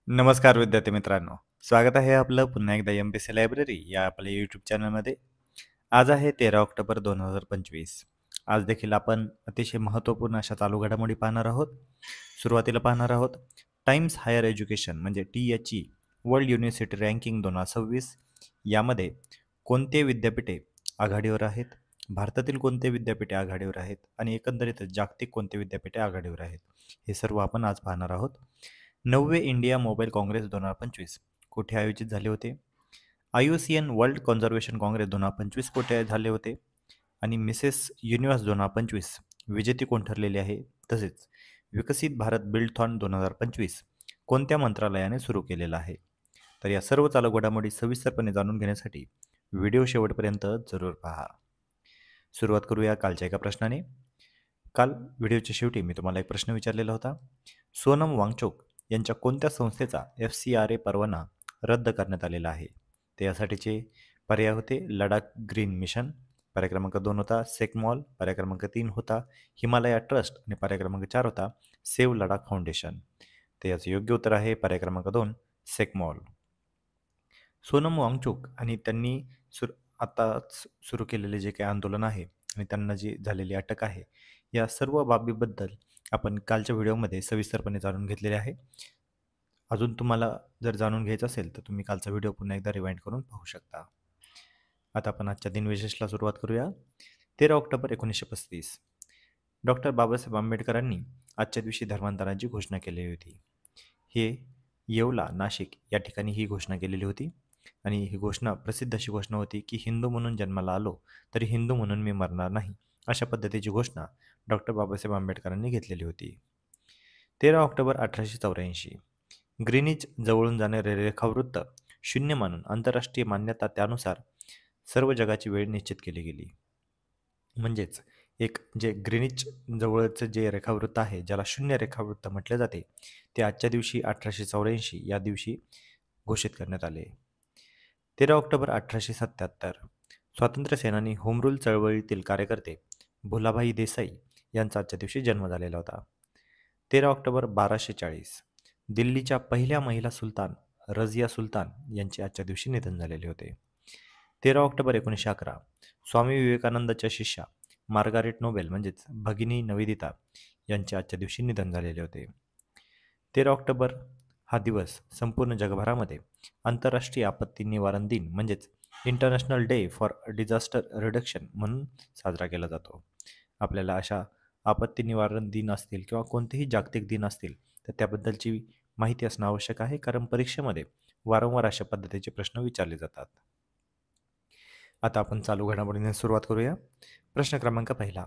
नमस्कार विद्यार्थी मित्रांनो, स्वागत आहे आपलं पुन्हा एकदा MPC लायब्ररी या आपल्या यूट्यूब चॅनलमध्ये. आज आहे 13 ऑक्टोबर 2025. आज देखील आपण अतिशय महत्त्वपूर्ण अशा चालू घडामोडी पाहणार आहोत. सुरुवातीला पाहणार आहोत टाइम्स हायर एज्युकेशन म्हणजे THE वर्ल्ड युनिव्हर्सिटी रँकिंग 2026 यामध्ये कोणते विद्यापीठे आघाडीवर आहेत, भारतातील कोणते विद्यापीठे आघाडीवर आहेत आणि एकंदरीतच जागतिक कोणते विद्यापीठे आघाडीवर आहेत, हे सर्व आपण आज पाहणार आहोत. 9वे इंडिया मोबाईल काँग्रेस 2025 कुठे आयोजित झाले होते? IUCN वर्ल्ड कन्झर्वेशन काँग्रेस 2025 कुठे झाले होते? आणि मिसेस युनिव्हर्स 2025 विजेती कोण ठरलेली आहे? तसेच विकसित भारत बिल्डथॉन 2025 कोणत्या मंत्रालयाने सुरू केलेला आहे? तर या सर्व चालू घडामोडी सविस्तरपणे जाणून घेण्यासाठी व्हिडिओ शेवटपर्यंत जरूर पहा. सुरुवात करूया कालच्या एका प्रश्नाने. काल व्हिडिओच्या शेवटी मी तुम्हाला एक प्रश्न विचारलेला होता. सोनम वांगचुक यांच्या कोणत्या संस्थेचा FCRA परवाना रद्द करण्यात आलेला आहे? तर यासाठीचे पर्याय होते लडाख ग्रीन मिशन, पर्याय क्रमांक 2 होता सेकमॉल, पर्याय क्रमांक 3 होता हिमालया ट्रस्ट आणि पर्याय क्रमांक 4 होता सेव्ह लडाख फाउंडेशन. तर याचं योग्य उत्तर आहे पर्याय क्रमांक 2 सेकमॉल. सोनम वांगचुक आणि त्यांनी आताच सुरू केलेले जे काही आंदोलन आहे आणि त्यांना जी झालेली अटक आहे, या सर्व बाबीबद्दल आपण कालच्या व्हिडिओमध्ये सविस्तरपणे जाणून घेतलेले आहे. अजून तुम्हाला जर जाणून घ्यायचं असेल तर तुम्ही कालचा व्हिडिओ पुन्हा एकदा रिवाइंड करून पाहू शकता. आता आपण आजच्या दिनविशेषला सुरुवात करूया. 13 ऑक्टोबर 1935 डॉक्टर बाबासाहेब आंबेडकरांनी आजच्या दिवशी धर्मांतराची घोषणा केली होती. हे येवला नाशिक या ठिकाणी ही घोषणा केलेली होती आणि ही घोषणा प्रसिद्ध अशी घोषणा होती की हिंदू म्हणून जन्माला आलो तरी हिंदू म्हणून मी मरणार नाही, अशा पद्धतीची घोषणा डॉक्टर बाबासाहेब आंबेडकरांनी घेतलेली होती. 13 ऑक्टोबर 1884 ग्रीनिच जवळून जाणारे रेखावृत्त शून्य मानून आंतरराष्ट्रीय मान्यता त्यानुसार सर्व जगाची वेळ निश्चित केली गेली. म्हणजेच एक जे ग्रीनिच जवळचं जे रेखावृत्त आहे, ज्याला शून्य रेखावृत्त म्हटले जाते, ते आजच्या दिवशी 1884 या दिवशी घोषित करण्यात आले. 13 ऑक्टोबर 1877 स्वातंत्र्य सेनानी होमरूल चळवळीतील कार्यकर्ते भुलाभाई देसाई यांचा आजच्या दिवशी जन्म झालेला होता. 13 ऑक्टोबर 1240 दिल्लीच्या पहिल्या महिला सुलतान रझिया सुलतान यांचे आजच्या दिवशी निधन झालेले होते. 13 ऑक्टोबर 1911 स्वामी विवेकानंदाच्या शिष्या मार्गारेट नोबेल म्हणजेच भगिनी निवेदिता यांचे आजच्या दिवशी निधन झालेले होते. 13 ऑक्टोबर हा दिवस संपूर्ण जगभरामध्ये आंतरराष्ट्रीय आपत्ती निवारण दिन म्हणजेच international day for disaster reduction म्हणून साजरा केला जातो. आपल्याला अशा आपत्ती निवारण दिन असतील किंवा कोणतेही जागतिक दिन असतील तर त्याबद्दलची माहिती असणं आवश्यक आहे, कारण परीक्षेमध्ये वारंवार अशा पद्धतीचे प्रश्न विचारले जातात. आता आपण चालू घडामोडीने सुरुवात करूया. प्रश्न क्रमांक पहिला.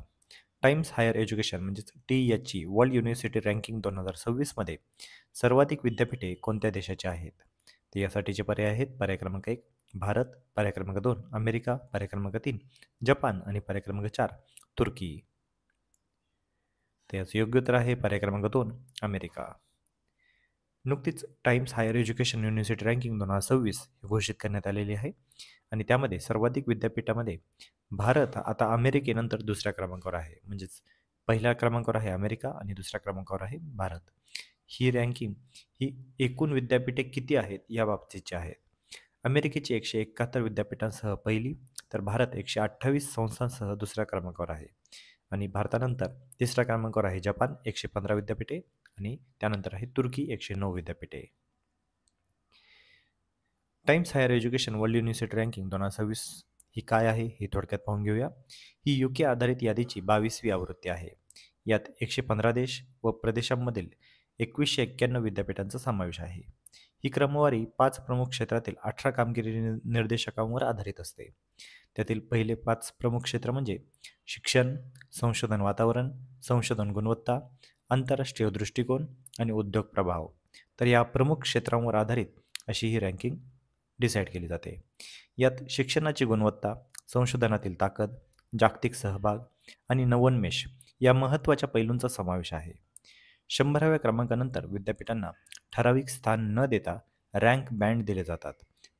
टाइम्स हायर एज्युकेशन म्हणजेच THE वर्ल्ड युनिव्हर्सिटी रँकिंग 2026 मध्ये सर्वाधिक विद्यापीठे कोणत्या देशाची आहेत? तर यासाठीचे पर्याय आहेत पर्याय क्रमांक 1 भारत, पर्याय क्रमांक 2 अमेरिका, पर्याय क्रमांक 3 जपान आणि पर्याय क्रमांक 4 तुर्की. तर याचं योग्य उत्तर आहे पर्याय क्रमांक 2 अमेरिका. नुकतीच Times Higher Education University ranking 2026 घोषित करण्यात आलेली आहे आणि त्यामध्ये सर्वाधिक विद्यापीठामध्ये भारत आता अमेरिकेनंतर दुसऱ्या क्रमांकावर आहे. म्हणजेच पहिल्या क्रमांकावर आहे अमेरिका आणि दुसऱ्या क्रमांकावर आहे भारत. ही रँकिंग ही एकूण विद्यापीठे किती आहेत या बाबतीची आहे. अमेरिकेची 171 विद्यापीठांसह पहिली, तर भारत 128 संस्थांसह दुसऱ्या क्रमांकावर आहे आणि भारतानंतर तिसऱ्या क्रमांकावर आहे जपान 115 विद्यापीठे आणि त्यानंतर आहे तुर्की 109 विद्यापीठे. Times Higher Education World University ranking 2026 ही काय आहे हे थोडक्यात पाहून घेऊया. ही UK आधारित यादीची 22वी आवृत्ती आहे. यात 115 देश व प्रदेशांमधील 2191 विद्यापीठांचा समावेश आहे. ही क्रमवारी 5 प्रमुख क्षेत्रातील 18 कामगिरी निर्देशकांवर आधारित असते. त्यातील पहिले 5 प्रमुख क्षेत्र म्हणजे शिक्षण, संशोधन वातावरण, संशोधन गुणवत्ता, आंतरराष्ट्रीय दृष्टिकोन आणि उद्योग प्रभाव. तर या प्रमुख क्षेत्रांवर आधारित अशी ही रँकिंग डिसाईड केली जाते. यात शिक्षणाची गुणवत्ता, संशोधनातील ताकद, जागतिक सहभाग आणि नवोन्मेष या महत्त्वाच्या पैलूंचा समावेश आहे. 100व्या क्रमांकानंतर विद्यापीठांना ठराविक स्थान न देता रँक बँड दिले जातात.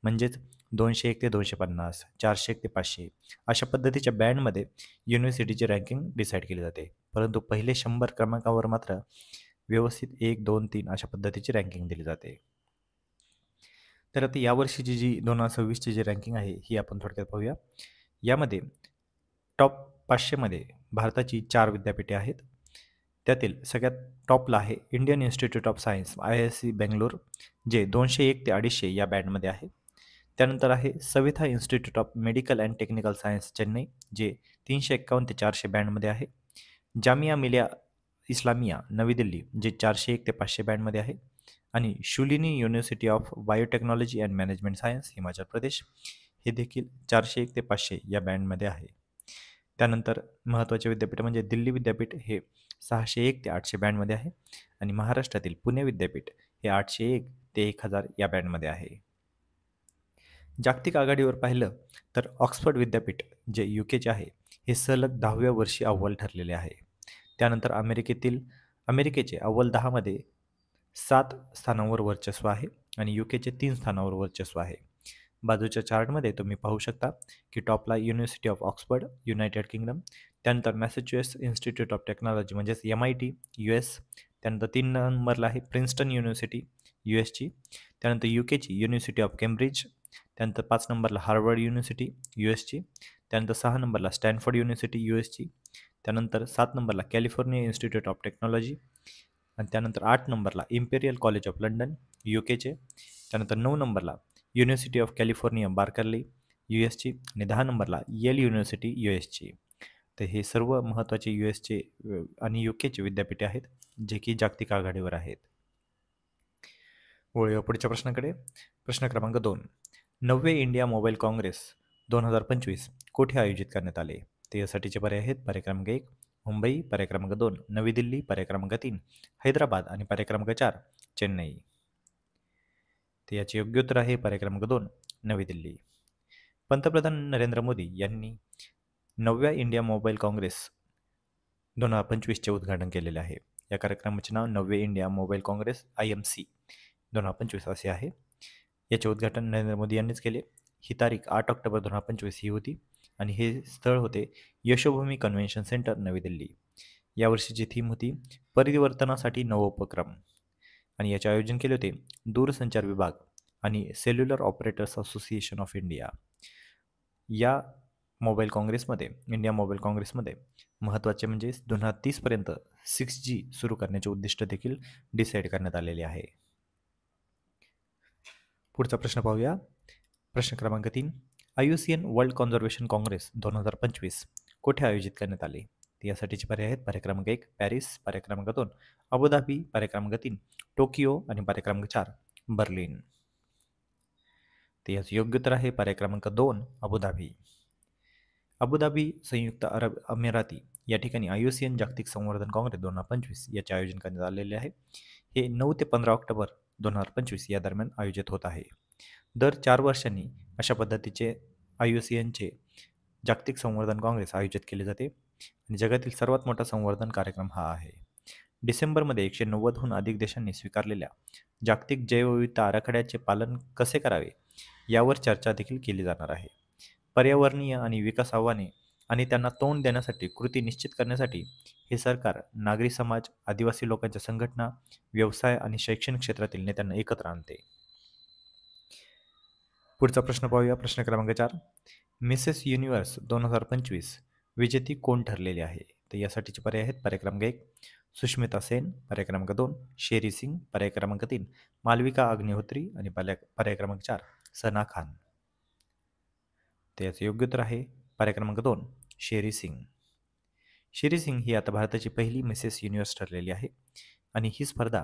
म्हणजेच 201 ते 250, 401 ते 500 अशा पद्धतीच्या बँडमध्ये युनिव्हर्सिटीची रँकिंग डिसाईड केली जाते. परंतु पहिले 100 क्रमांकावर मात्र व्यवस्थित 1, 2, 3 अशा पद्धतीची रँकिंग दिली जाते. तर आता यावर्षीची जी 2026ची जी रँकिंग आहे ही आपण थोडक्यात पाहूया. यामध्ये टॉप 500 मध्ये भारताची 4 विद्यापीठे आहेत. त्यातील सगळ्यात टॉपला आहे Indian institute of science IISc Bangalore, जे 201 ते 250 या बँडमध्ये आहे. त्यानंतर आहे Savita institute of medical and technical science Chennai, जे 351 ते 400 बँडमध्ये आहे. जामिया मिलिया इस्लामिया नवी दिल्ली, जे 401 ते 500 बँडमध्ये आहे. आणि Shoolini university of biotechnology and management science Himachal Pradesh, हे देखील 401 ते 500 या बँडमध्ये आहे. त्यानंतर महत्त्वाचे विद्यापीठ म्हणजे दिल्ली विद्यापीठ हे 601 ते 800 बँडमध्ये आहे. आणि महाराष्ट्रातील पुणे विद्यापीठ हे 801 ते 1000 या बँडमध्ये आहे. जागतिक आघाडीवर पाहिलं तर ऑक्सफर्ड विद्यापीठ, जे UKचे आहे, हे सलग 10व्या वर्षी अव्वल ठरलेले आहे. त्यानंतर अमेरिकेचे अव्वल 10 मध्ये 7 स्थानांवर वर्चस्व आहे आणि UKचे 3 स्थानावर वर्चस्व आहे. बाजूच्या चार्टमध्ये तुम्ही पाहू शकता की टॉपला university of Oxford United Kingdom, त्यानंतर मॅसेच्युएट्स इन्स्टिट्यूट ऑफ टेक्नॉलॉजी म्हणजेच MIT US, त्यानंतर 3 नंबरला आहे प्रिन्स्टन युनिव्हर्सिटी USची, त्यानंतर UKची युनिव्हर्सिटी ऑफ केम्ब्रिज, त्यानंतर 5 नंबरला हार्वर्ड युनिव्हर्सिटी USची, त्यानंतर 6 नंबरला स्टॅनफोर्ड युनिव्हर्सिटी USची, त्यानंतर 7 नंबरला कॅलिफोर्निया इन्स्टिट्यूट ऑफ टेक्नॉलॉजी, आणि त्यानंतर 8 नंबरला इम्पेरियल कॉलेज ऑफ लंडन UKचे, त्यानंतर 9 नंबरला युनिव्हर्सिटी ऑफ कॅलिफोर्निया बार्करली USची, आणि 10 नंबरला येल युनिव्हर्सिटी USची. तर हे सर्व महत्त्वाचे USचे आणि UKचे विद्यापीठे आहेत, जे की जागतिक आघाडीवर आहेत. वळूया पुढच्या प्रश्नाकडे. प्रश्न क्रमांक 2. 9वे इंडिया मोबाईल काँग्रेस 2025 कोठे आयोजित करण्यात आले? तर यासाठीचे पर्याय आहेत पर्याय क्रमांक 1 मुंबई, पर्याय क्रमांक 2 नवी दिल्ली, पर्याय क्रमांक 3 हैदराबाद आणि पर्याय क्रमांक 4 चेन्नई. तर याचे योग्य उत्तर आहे पर्याय क्रमांक 2 नवी दिल्ली. पंतप्रधान नरेंद्र मोदी यांनी 9व्या इंडिया मोबाईल काँग्रेस 2025चे उद्घाटन केलेले आहे. या कार्यक्रमाचे नाव 9वे इंडिया मोबाईल काँग्रेस IMC 2025 असे आहे. याचे उद्घाटन नरेंद्र मोदी यांनीच केले. ही तारीख 8 ऑक्टोबर 2025 ही होती आणि हे स्थळ होते यशोभूमी कन्व्हेन्शन सेंटर नवी दिल्ली. यावर्षीची थीम होती परिवर्तनासाठी नवोपक्रम आणि याचे आयोजन केले होते दूरसंचार विभाग आणि cellular operators association of India. या मोबाईल काँग्रेसमध्ये इंडिया मोबाईल काँग्रेसमध्ये महत्त्वाचे म्हणजे 2030पर्यंत 6G सुरू करण्याचे उद्दिष्ट देखील डिसाईड करण्यात आलेले आहे. पुढचा प्रश्न पाहूया. प्रश्न क्रमांक 3. IUCN वर्ल्ड कॉन्झर्वेशन काँग्रेस 2025 कोठे आयोजित करण्यात आले? यासाठीचे पर्याय आहेत पर्याय क्रमांक 1 पॅरिस, पर्याय क्रमांक 2 अबुधाबी, पर्याय क्रमांक 3 टोकियो आणि पर्याय क्रमांक 4 बर्लिन. तर याचं योग्य उत्तर आहे पर्याय क्रमांक 2 अबुधाबी. अबुधाबी संयुक्त अरब अमिराती या ठिकाणी IUCN जागतिक संवर्धन काँग्रेस 2025 याचे आयोजन करण्यात आलेले आहे. हे 9 ते 15 ऑक्टोबर 2025 या दरम्यान आयोजित होत आहे. दर 4 वर्षांनी अशा पद्धतीचे IUCNचे जागतिक संवर्धन काँग्रेस आयोजित केले जाते आणि जगातील सर्वात मोठा संवर्धन कार्यक्रम हा आहे. डिसेंबरमध्ये 190हून अधिक देशांनी स्वीकारलेल्या जागतिक जैवविविधता आराखड्याचे पालन कसे करावे यावर चर्चा देखील केली जाणार आहे. पर्यावरणीय आणि विकास आव्हाने आणि त्यांना तोंड देण्यासाठी कृती निश्चित करण्यासाठी हे सरकार नागरी समाज, आदिवासी लोकांच्या संघटना, व्यवसाय आणि शैक्षणिक क्षेत्रातील नेत्यांना एकत्र आणते. पुढचा प्रश्न पाहूया. प्रश्न क्रमांक 4. मिसेस युनिव्हर्स 2025 विजेती कोण ठरलेली आहे? तर यासाठीचे पर्याय आहेत पर्याय क्रमांक 1 सुष्मिता सेन, पर्याय क्रमांक 2 शेरी सिंग, पर्याय क्रमांक 3 मालविका अग्निहोत्री आणि पर्याय क्रमांक 4 सना खान. तर याचं योग्य उत्तर आहे पर्याय क्रमांक 2 शेरी सिंग. शेरी सिंग ही आता भारताची पहिली मिसेस युनिव्हर्स ठरलेली आहे आणि ही स्पर्धा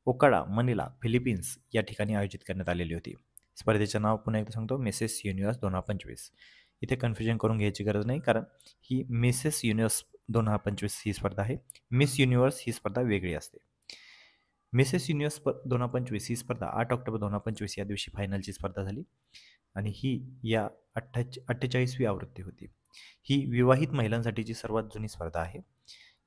ओकाडा, मनिला, फिलिपिन्स या ठिकाणी आयोजित करण्यात आलेली होती. स्पर्धेचं नाव पुन्हा एकदा सांगतो मिसेस युनिव्हर्स 2025. इथे कन्फ्युजन करून घ्यायची गरज नाही, कारण ही मिसेस युनिव्हर्स 2025 ही स्पर्धा आहे. मिस युनिव्हर्स ही स्पर्धा वेगळी असते. मिसेस युनिव्हर्स 2025 ही स्पर्धा 8 ऑक्टोबर 2025 या दिवशी फायनलची स्पर्धा झाली आणि ही या 48वी आवृत्ती होती. ही विवाहित महिलांसाठीची सर्वात जुनी स्पर्धा आहे.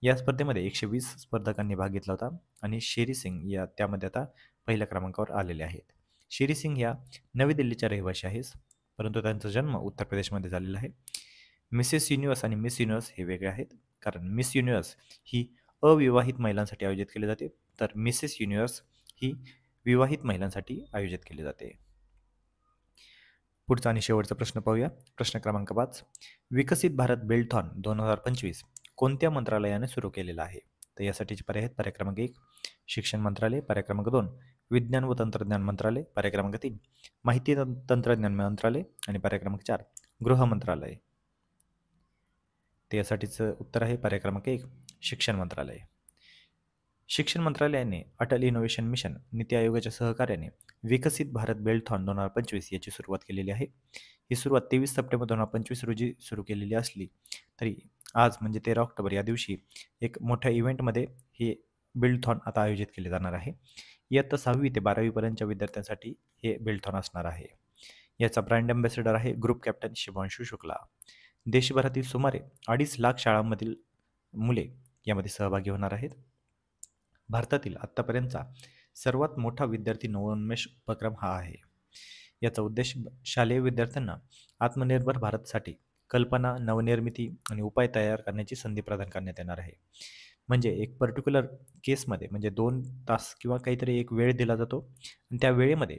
या स्पर्धेमध्ये 120 स्पर्धकांनी भाग घेतला होता आणि शेरी सिंग या त्यामध्ये आता पहिल्या क्रमांकावर आलेले आहेत. शेरी सिंग ह्या नवी दिल्लीच्या रहिवाशी आहेत, परंतु त्यांचा जन्म उत्तर प्रदेशमध्ये झालेला आहे. मिसेस युनिव्हर्स आणि मिस युनिव्हर्स हे वेगळे आहेत, कारण मिस युनिव्हर्स ही अविवाहित महिलांसाठी आयोजित केली जाते, तर मिसेस युनिव्हर्स ही विवाहित महिलांसाठी आयोजित केली जाते. पुढचा आणि शेवटचा प्रश्न पाहूया. प्रश्न क्रमांक 5. विकसित भारत बेल्टथॉन 2025 कोणत्या मंत्रालयाने सुरू केलेला आहे? तर यासाठीचे पर्याय आहेत. पर्याय क्रमांक 1 शिक्षण मंत्रालय, पर्याय क्रमांक 2 विज्ञान व तंत्रज्ञान मंत्रालय, पर्याय क्रमांक 3 माहिती तंत्रज्ञान मंत्रालय आणि पर्याय क्रमांक 4 गृह मंत्रालय. तर यासाठीचं उत्तर आहे पर्याय क्रमांक 1 शिक्षण मंत्रालय. शिक्षण मंत्रालयाने अटल इनोव्हेशन मिशन नीती आयोगाच्या सहकार्याने विकसित भारत बेल्टथॉन 2025 याची सुरुवात केलेली आहे. ही सुरुवात 23 सप्टेंबर 2025 रोजी सुरू केलेली असली तरी आज म्हणजे 13 ऑक्टोबर या दिवशी एक मोठ्या इव्हेंटमध्ये हे बेल्टथॉन आता आयोजित केले जाणार आहे. इयत्ता 6वी ते 12वीपर्यंतच्या विद्यार्थ्यांसाठी हे बेल्टथॉन असणार आहे. याचा ब्रँड अँबॅसेडर आहे ग्रुप कॅप्टन शिवांशू शुक्ला. देशभरातील सुमारे 2.5 लाख शाळांमधील मुले यामध्ये सहभागी होणार आहेत. भारतातील आत्तापर्यंतचा सर्वात मोठा विद्यार्थी नवोन्मेष उपक्रम हा आहे. याचा उद्देश शालेय विद्यार्थ्यांना आत्मनिर्भर भारतसाठी कल्पना, नवनिर्मिती आणि उपाय तयार करण्याची संधी प्रदान करण्यात येणार आहे. म्हणजे एक पर्टिक्युलर केसमध्ये म्हणजे 2 तास किंवा काहीतरी एक वेळ दिला जातो आणि त्या वेळेमध्ये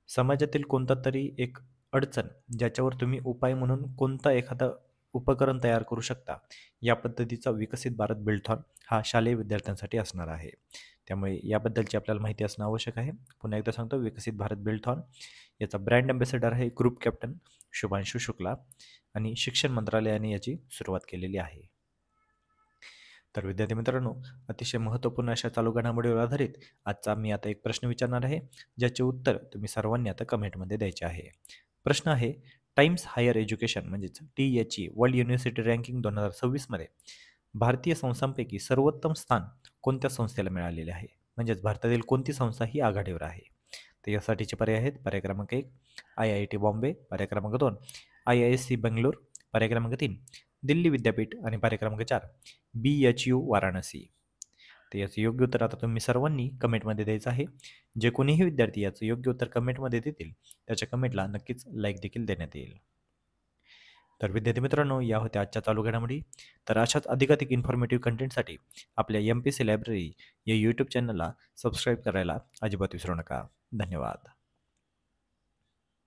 समाजातील कोणता तरी एक अडचण ज्याच्यावर तुम्ही उपाय म्हणून कोणता एखादा उपकरण तयार करू शकता, या पद्धतीचा विकसित भारत बेल्टथॉन हा शालेय विद्यार्थ्यांसाठी असणार आहे. त्यामुळे याबद्दलची आपल्याला माहिती असणं आवश्यक आहे. पुन्हा एकदा सांगतो, विकसित भारत बेल्टथॉन याचा ब्रँड अँबॅसेडर आहे ग्रुप कॅप्टन शुभांशू शुक्ला आणि शिक्षण मंत्रालयाने याची सुरुवात केलेली आहे. तर विद्यार्थी मित्रांनो, अतिशय महत्त्वपूर्ण अशा चालू घडामोडीवर आधारित आजचा मी आता एक प्रश्न विचारणार आहे, ज्याचे उत्तर तुम्ही सर्वांनी आता कमेंटमध्ये द्यायचे आहे. प्रश्न आहे, टाइम्स हायर एज्युकेशन म्हणजेच THE वर्ल्ड युनिव्हर्सिटी रँकिंग 2026 मध्ये भारतीय संस्थांपैकी सर्वोत्तम स्थान कोणत्या संस्थेला मिळालेले आहे? म्हणजेच भारतातील कोणती संस्था ही आघाडीवर आहे? तर यासाठीचे पर्याय आहेत. पर्याय क्रमांक 1 IIT बॉम्बे, पर्याय क्रमांक 2 IISc बेंगलोर, पर्याय क्रमांक 3 दिल्ली विद्यापीठ आणि पर्याय क्रमांक 4 BHU वाराणसी. तर याचं योग्य उत्तर आता तुम्ही सर्वांनी कमेंटमध्ये द्यायचं आहे. जे कोणीही विद्यार्थी याचं योग्य उत्तर कमेंटमध्ये देतील त्याच्या कमेंटला नक्कीच लाईक देखील देण्यात येईल. तर विद्यार्थी मित्रांनो, या होत्या आजच्या चालू घडामोडी. तर अशाच अधिकाधिक इन्फॉर्मेटिव्ह कंटेंटसाठी आपल्या MPC लायब्ररी या यूट्यूब चॅनलला सबस्क्राईब करायला अजिबात विसरू नका. धन्यवाद.